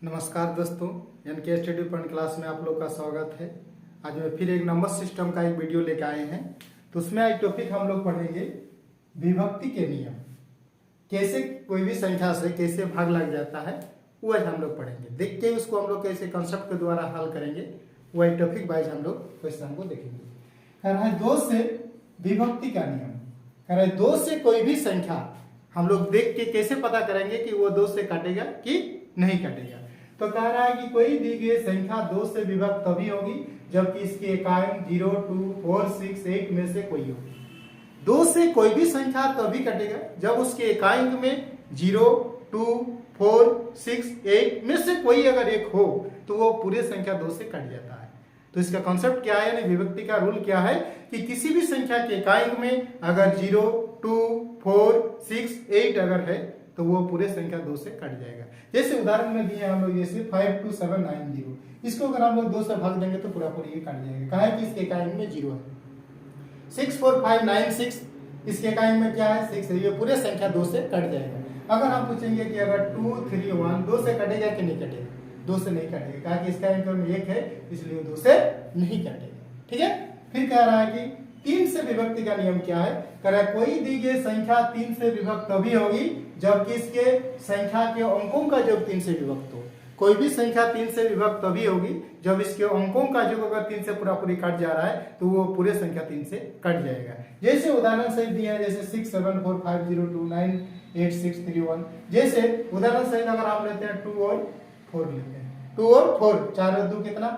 नमस्कार दोस्तों, N K study point class में आप लोग का स्वागत है। आज मैं फिर एक नंबर सिस्टम का एक वीडियो लेकर आए हैं। तो उसमें एक टॉपिक हम लोग पढ़ेंगे विभक्ति के नियम। कैसे कोई भी संख्या से कैसे भाग लग जाता है वो आज हम लोग पढ़ेंगे। देख के उसको हम लोग कैसे कंसेप्ट के द्वारा हल करेंगे, वो एक टॉपिक वाइज हम लोग क्वेश्चन को देखेंगे। कह रहा है 2 से विभक्ति का नियम। कह रहा है 2 से कोई भी संख्या हम लोग देख के कैसे पता करेंगे कि वो 2 से काटेगा कि नहीं काटेगा। तो कह रहा है कि कोई दी गई संख्या 2 से विभक्त तभी होगी जबकि इसके एकांक 0, 2, 4, 6, 8 में से कोई हो। 2 से कोई भी संख्या तभी कटेगा जब उसके एकांक में 0, 2, 4, 6, 8 में से कोई अगर एक हो तो वो पूरे संख्या 2 से कट जाता है। तो इसका कॉन्सेप्ट क्या है, यानी विभक्ति का रूल क्या है कि किसी भी संख्या के एकांक में अगर 0, 2, 4, 6, 8 अगर है तो वो पूरे संख्या 2 से कट जाएगा। जैसे उदाहरण में दिए हम लोग जैसे 52790, इसको अगर हम लोग 2 से भाग देंगे तो पूरा ये कट जाएगा। कहा है कि इसके एकांक में 0 है। 64596 इसके एकांक में क्या है 6 है, ये पूरे संख्या 2 से कट जाएगा। अगर हम पूछेंगे कि अगर 2, 3, 1 2 से कटेगा कि नहीं कटेगा, 2 से नहीं कटेगा, कहा कि इसका एकांक में 1 है इसलिए 2 से नहीं कटेगा। ठीक है। फिर कह रहा है कि 3 से विभक्ति का नियम क्या है। कह रहा है कोई दी गई संख्या 3 से विभक्त तभी होगी जबकि इसके संख्या के अंकों का योग 3 से विभक्त हो। कोई भी संख्या 3 से विभक्त तभी होगी जब इसके अंकों का योग अगर 3 से पूरी कट जा रहा है तो वो पूरे संख्या 3 से कट जाएगा। जैसे उदाहरण सहित दिया है, जैसे 674502986331। जैसे उदाहरण सहित अगर हम लेते हैं 2 और 4 लेते हैं, 2 और 4, 4 और 2 कितना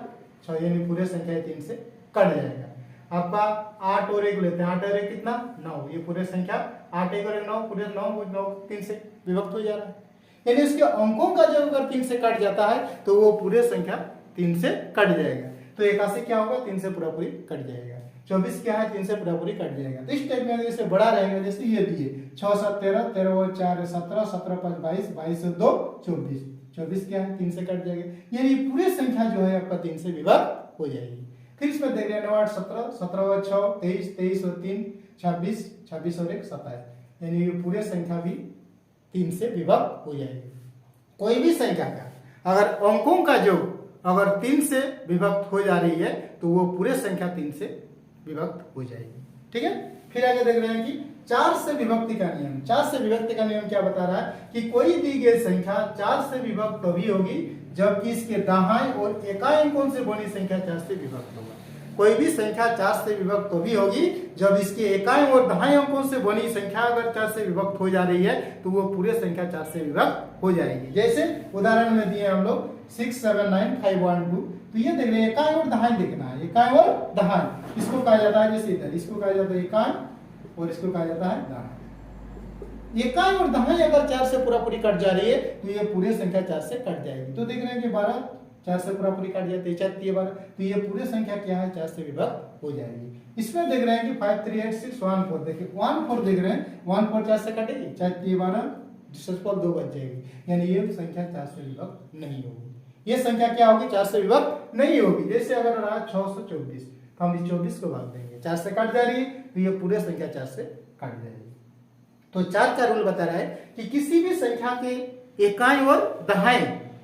6, यानी पूरे संख्या 3 से कट जाएगा। आपका 8 और 1 लेते हैं, 8 और 1 कितना 9, ये पूरे संख्या 8 1 और 1 9, पूरे 9 3 से विभक्त हो जा रहा है। यानी इसके अंकों का जब अगर 3 से कट जाता है तो वो पूरे संख्या 3 से कट जाएगा। तो 81 क्या होगा 3 से पूरी कट जाएगा। 24 क्या है 3 से पूरी कट जाएगा। तो इस टाइप में जैसे बड़ा रहेगा, जैसे ये दिए 6 7 13, 13 और 4 17, 17 5 22, 22 और 2 24, 24 क्या है 3 से कट जाएगा। यानी पूरे संख्या जो है आपका 3 से विभक्त हो जाएगी। फिर इसमें देख रहे हैं 8 17, 17 और 6 23, 23 और 3 26, 26 और 1 27, यानी ये पूरे संख्या भी 3 से विभक्त हो जाएगी। कोई भी संख्या का अगर अंकों का योग अगर 3 से विभक्त हो जा रही है तो वो पूरे संख्या 3 से विभक्त हो जाएगी। ठीक है। फिर आगे देख रहे हैं कि 4 से विभक्ति का नियम। 4 से विभक्ति का नियम क्या बता रहा है कि कोई दी गई संख्या 4 से विभक्त तभी होगी जबकि इसके दाहाई और एकाई अंकों से बनी संख्या 4 से विभक्त होगा। कोई भी संख्या 4 से विभक्त तभी होगी जब इसके एकाई और दहाई अंकों से बनी संख्या अगर 4 से विभक्त हो जा रही है तो वो पूरे संख्या 4 से विभक्त हो जाएगी। जैसे उदाहरण में दिए हम लोग 679512, तो ये देख रहे हैं एकाई और दहाई देखना है, एकाई और दहाई इसको कहा जाता है, जैसे इधर इसको कहा जाता है एकाई और इसको कहा जाता है दहाई। एकाई और दहाई अगर 4 से पूरी कट जा रही है तो ये पूरे संख्या 4 से कट जाएगी। तो देख रहे हैं कि 12 4 से पूरी कट जाती है, 4 12, तो ये पूरे संख्या क्या है 4 से विभक्त हो जाएगी। इसमें देख रहे हैं कि 53861 देखिए 14 देख रहे हैं 14 4 से कटेगी, 4 12 डिस्टेंस पर 2 बच जाएगी, यानी ये संख्या 4 से विभक्त नहीं होगी। ये संख्या क्या होगी 4 से विभक्त नहीं होगी। जैसे अगर रहा 624 तो हम इस 24 को भाग देंगे, 4 से कट जा रही है तो ये पूरे संख्या 4 से कट जाएगी। तो 4 का रूल बता रहा है कि किसी भी संख्या के एकाई और दहाई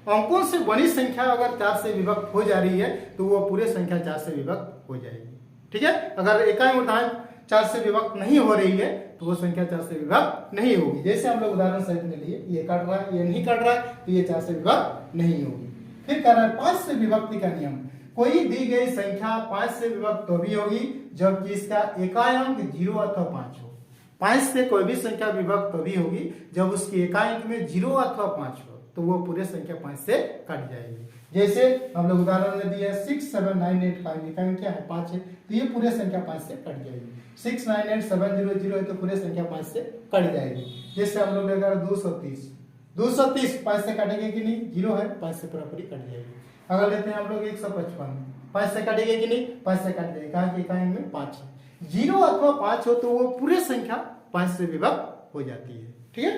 अंकों से बनी संख्या अगर 4 से विभक्त हो जा रही है तो वो पूरे संख्या 4 से विभक्त हो जाएगी। ठीक है। अगर एकाई और दहाई 4 से विभक्त नहीं हो रही है तो वो संख्या 4 से विभक्त नहीं होगी। जैसे हम लोग उदाहरण सहित में लिए, ये कट रहा है ये नहीं कट रहा है तो ये 4 से विभक्त नहीं होगी। फिर कह रहा है 5 से विभक्ति का नियम। कोई दी गई संख्या 5 से विभक्त तभी होगी जबकि इसका एकाई अंक 0 अथवा 5 हो। 5 से कोई भी संख्या विभक्त तभी होगी जब उसके एकाई अंक में 0 अथवा 5 हो, तो वो पूरे संख्या 5 से कट जाएगी। जैसे हम लोग उदाहरण में दिया 67985, एकाई क्या है 5 है, तो ये पूरे संख्या 5 से कट जाएगी। 698700 है तो पूरे संख्या 5 से कट जाएगी। जैसे हम लोग अगर 230 5 से कटेगी कि नहीं, 0 है 5 से पूरी कट जाएगी। अगर लेते हैं हम लोग 155 5 से कटेगी कि नहीं, 5 से कट जाएगी, कहा कि एकाई में 5 है, 0 अथवा 5 हो तो वो पूरे संख्या 5 से विभक्त हो जाती है। ठीक है।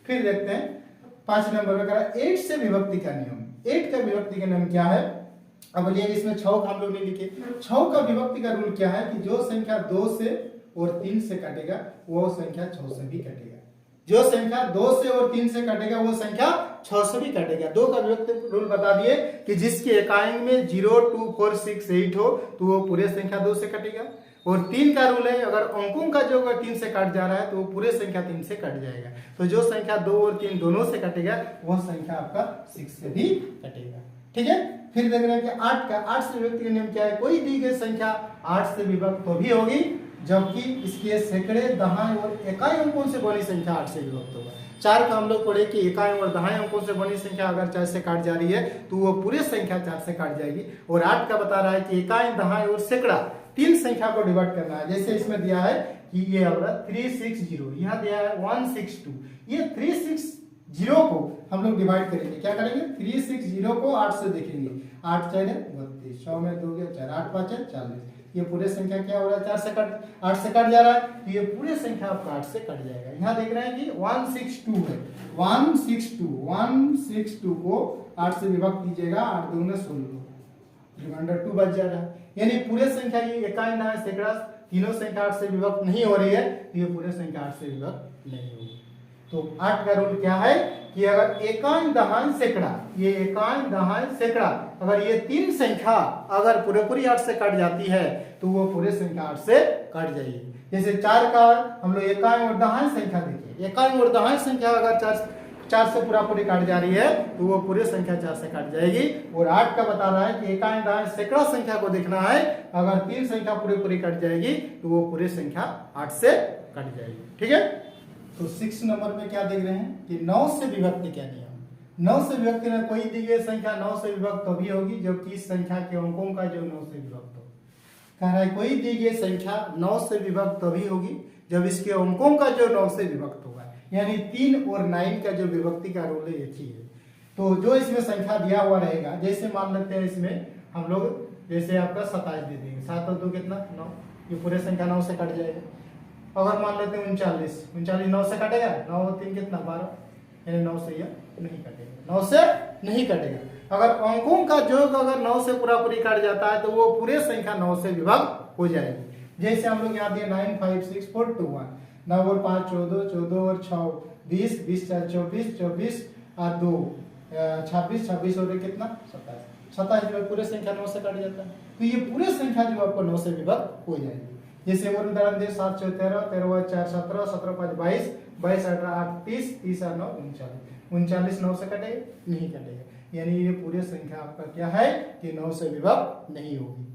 फिर देखते हैं 5 नंबर का 8 से विभक्ति का नियम। 8 का विभक्ति का नियम क्या है। अब लिए इसमें 6 हम लोग नहीं लिखे। 6 का विभक्ति का रूल क्या है कि जो संख्या 2 से और 3 से कटेगा वो संख्या 6 से भी कटेगा। जो संख्या 2 से और 3 से कटेगा वो संख्या 6 से भी कटेगा। 2 का विभक्ति रूल बता दिए कि जिसके एकांक में 0, 2, 4, 6, 8 हो तो वो पूरे संख्या 2 से कटेगा। और 3 का रूल है, अगर अंकों का जो अगर 3 से कट जा रहा है तो वो पूरे संख्या 3 से कट जाएगा। तो जो संख्या 2 और 3 दोनों से कटेगा वह संख्या आपका 6 से भी कटेगा। ठीक है, फिर देख रहे हैं कि 8 से विभक्ति का नियम क्या है। कोई दी गई संख्या 8 से विभक्त तो भी होगी जबकि इसके सैकड़े, दहाई और इकाई अंकों से बनी संख्या 8 से विभक्त होगा। 4 का हम लोग पढ़े कि इकाई और दहाई अंकों से बनी संख्या अगर 4 से काट जा रही है तो वो पूरे संख्या 4 से काट जाएगी। और 8 का बता रहा है कि इकाई, दहाई और सैकड़ा 3 संख्या को डिवाइड करना है। जैसे इसमें दिया है कि ये हमारा 360, यहाँ दिया है 162, ये 360 को हम लोग डिवाइड करेंगे। क्या करेंगे, 360 को 8 से देखेंगे। 8 4 32, 100 में 2 गया 4, 8 5 40। ये पूरे संख्या क्या हो रहा है, 8 से कट जा रहा है तो ये पूरे संख्या आपका 8 से कट जाएगा। यहाँ देख रहे हैं कि 162 है, 162 को 8 से विभक्त कीजिएगा, 8 दूनी 16, रिमाइंडर 2 बच जा रहा है। यानी पूरे संख्या ये इकाई, दहाई, सैकड़ा तीनों संख्या 8 से विभक्त नहीं हो रही है तो ये पूरे संख्या 8 से विभक्त नहीं होगी। तो 8 का रूल क्या है कि अगर इकाई, दहाई, सैकड़ा, ये इकाई, दहाई, सैकड़ा अगर ये 3 संख्या अगर पूरी 8 से कट जाती है तो वो पूरे संख्या 8 से कट जाएगी। जैसे 4 का हम लोग इकाई और दहाई संख्या देखिए, इकाई और दहाई संख्या अगर 4 से पूरी काट जा रही है तो वो पूरे संख्या 4 से काट जाएगी। और 8 का बता रहा है कि इकाई, दहाई, सैकड़ा संख्या को देखना है, अगर 3 संख्या पूरी कट जाएगी तो वो पूरे संख्या 8 से कट जाएगी। ठीक है, तो 6 नंबर में क्या देख रहे हैं कि 9 से विभक्ति क्या नियम। 9 से विभक्ति में कोई दी गई संख्या 9 से विभक्त तभी होगी जबकि इस संख्या के अंकों का जो 9 से विभक्त हो। कह रहा है कोई दी गई संख्या 9 से विभक्त तभी होगी जब इसके अंकों का जो 9 से विभक्त होगा। यानी 3 और 9 का जो विभक्ति का रूल है एक ही है। तो जो इसमें संख्या दिया हुआ रहेगा, जैसे मान लेते हैं इसमें हम लोग जैसे आपका 27 दे देंगे, 7 और 2 कितना 9, ये पूरे संख्या 9 से कट जाएगा। अगर मान लेते हैं 39 9 से कटेगा, 9 और 3 कितना 12, यानी 9 से यह नहीं कटेगा, 9 से नहीं कटेगा। अगर अंकों का योग अगर 9 से पूरी कट जाता है तो वो पूरे संख्या 9 से विभक्त हो जाएगी। जैसे हम लोग यहाँ दिए 9 5 6 4 2 1, 9 और 5 14, 14 और 6 20, 20 4 24, 24 और 2 26, 26 और 1 कितना 27, 27 में पूरे संख्या 9 से कट जाता है तो ये पूरे संख्या जो आपको 9 से विभक्त हो जाएगी। जैसे और उदाहरण दे 7 4 13, 13 4 17, 17 5 22, 22 18 8 30, 30 8 9 39, 39 9 से कटेगा नहीं कटेगा। यानी ये पूरे संख्या आपका क्या है कि 9 से विभक्त नहीं होगी।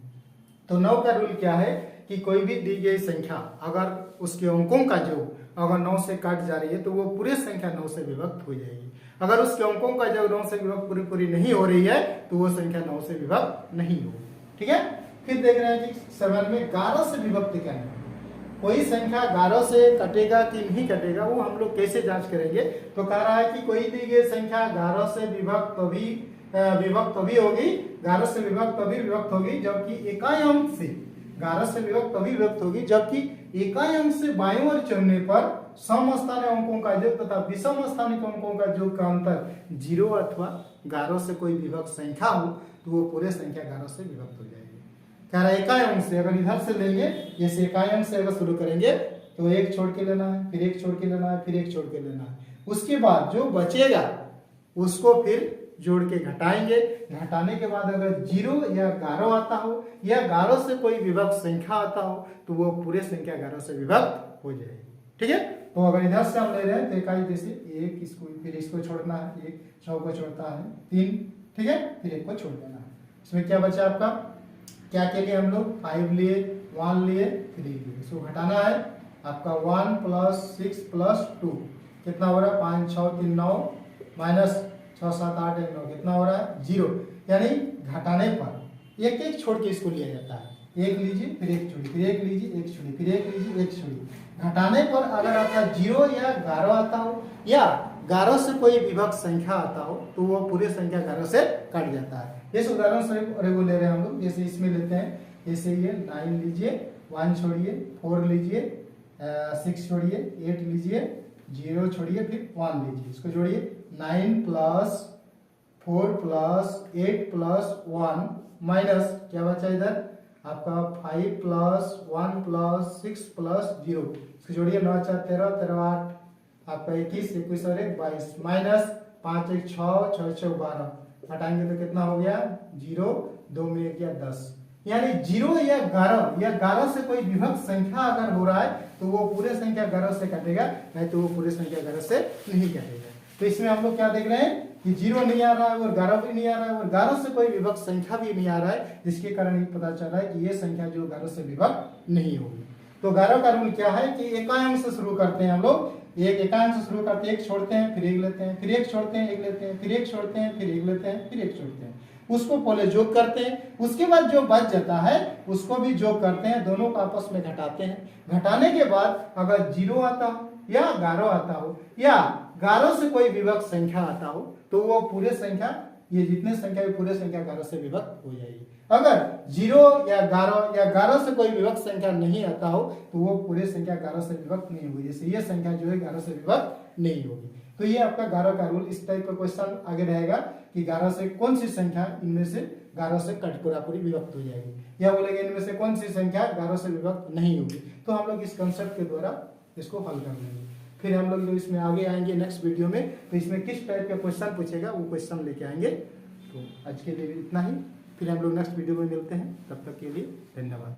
तो 9 का रूल क्या है कि कोई भी दी गई संख्या अगर उसके अंकों का जो अगर 9 से काट जा रही है तो वो पूरे संख्या 9 से विभक्त हो जाएगी। अगर उसके अंकों का जो 9 से विभक्त पूरी नहीं हो रही है तो वो संख्या 9 से विभक्त नहीं होगी। ठीक है, फिर देख रहे हैं कि 7 में 11 से विभक्त क्या है। कोई संख्या 11 से कटेगा कि नहीं कटेगा वो हम लोग कैसे जांच करेंगे। तो कह रहा है कि कोई दी गई संख्या 11 से विभक्त तभी होगी, 11 से विभक्त तभी विभक्त होगी जबकि इकाई अंक से 11 से विभक्त तभी विभक्त होगी जबकि इकाई अंक से बाईं ओर चढ़ने पर समस्थानिक अंकों का योग तथा विषम स्थानिक अंकों का योग का अंतर 0 अथवा 11 से कोई विभक्त संख्या हो तो वो पूरे संख्या 11 से विभक्त हो जाएगी। कह रहा है इकाई अंक से अगर इधर से लेंगे, जैसे इकाई अंक से अगर शुरू करेंगे तो 1 छोड़ के लेना है, फिर 1 छोड़ के लेना है, फिर 1 छोड़ के लेना है, उसके बाद जो बचेगा उसको फिर जोड़ के घटाएंगे। घटाने के बाद अगर 0 या 11 आता हो या 11 से कोई विभक्त संख्या आता हो तो वो पूरे संख्या 11 से विभक्त हो जाएगी। ठीक है, तो अगर इधर से हम ले रहे हैं तो इकाई जैसे 1, इसको फिर इसको छोड़ना है, 1 6 को छोड़ता है 3, ठीक है, फिर 1 को छोड़ देना है। इसमें क्या बचा आपका, क्या के लिए हम लोग 5 लिए, 1 लिए, 3 लिए, इसको घटाना है आपका 1 + 6 + 2 कितना हो रहा है 5 6 3 9 माइनस 6 7 8 1 9 कितना हो रहा है 0। यानी घटाने पर एक एक छोड़ के इसको लिया जाता है, 1 लीजिए फिर 1 छोड़िए, फिर 1 लीजिए 1 छोड़िए, फिर 1 लीजिए 1 छोड़िए। घटाने पर अगर आपका 0 या 11 आता हो या 11 से कोई विभक्त संख्या आता हो तो वो पूरे संख्या 11 से कट जाता है। इस उदाहरण से रेगुलर ले रहे हैं हम लोग, जैसे इसमें लेते हैं, जैसे ये 9 लीजिए, 1 छोड़िए, 4 लीजिए, 6 छोड़िए, 8 लीजिए, 0 छोड़िए, फिर 1 लीजिए, इसको जोड़िए 9 + 4 + 8 + 1 माइनस क्या बचा इधर आपका 5 + 1 + 6 + 0, इसको जोड़िए 9 4 13 13 8 आपका 21 21 और 1 22 माइनस 5 1 6, 6 6 12, हटाएंगे तो कितना हो गया 0, 2 में 1 गया 10। यानी 0 या 11 से कोई विभक्त संख्या अगर हो रहा है तो वो पूरे संख्या 11 से कटेगा, नहीं तो वो पूरे संख्या 11 से नहीं कटेगा। तो इसमें हम लोग क्या देख रहे हैं कि 0 नहीं आ रहा है और 11 भी नहीं आ रहा है और 11 से कोई विभक्त संख्या भी नहीं आ रहा है, जिसके कारण ये पता चल रहा है कि ये संख्या जो 11 से विभक्त नहीं होगी। तो 11 का रूल क्या है कि एकांक से शुरू करते हैं हम लोग, एक एकांक से शुरू करते हैं, एक छोड़ते हैं फिर एक लेते हैं, फिर एक छोड़ते हैं एक लेते हैं, फिर एक छोड़ते हैं फिर एक लेते हैं, फिर एक छोड़ते हैं, उसको पहले जोग करते हैं, उसके बाद जो बच जाता है उसको भी जोग करते हैं, दोनों को आपस में घटाते हैं। घटाने के बाद अगर 0 आता हो या 11 आता हो या 11 से कोई विभक्त संख्या आता हो तो वो पूरे संख्या, ये जितने संख्या है पूरे संख्या 11 से विभक्त हो जाएगी। अगर 0 या 11 से कोई विभक्त संख्या नहीं आता हो तो वो पूरे संख्या 11 से विभक्त नहीं होगी, जैसे ये संख्या जो है 11 से विभक्त नहीं होगी। तो ये आपका 11 का रूल। इस टाइप का क्वेश्चन आगे रहेगा कि 11 से कौन सी संख्या इनमें से 11 से पूरी विभक्त हो जाएगी, या बोलेंगे इनमें से कौन सी संख्या 11 से विभक्त नहीं होगी। तो हम लोग इस कंसेप्ट के द्वारा इसको हल कर लेंगे। फिर हम लोग जो इसमें आगे आएंगे नेक्स्ट वीडियो में, तो इसमें किस टाइप का क्वेश्चन पूछेगा वो क्वेश्चन लेके आएंगे। तो आज के लिए इतना ही, फिर हम लोग नेक्स्ट वीडियो में मिलते हैं, तब तक के लिए धन्यवाद।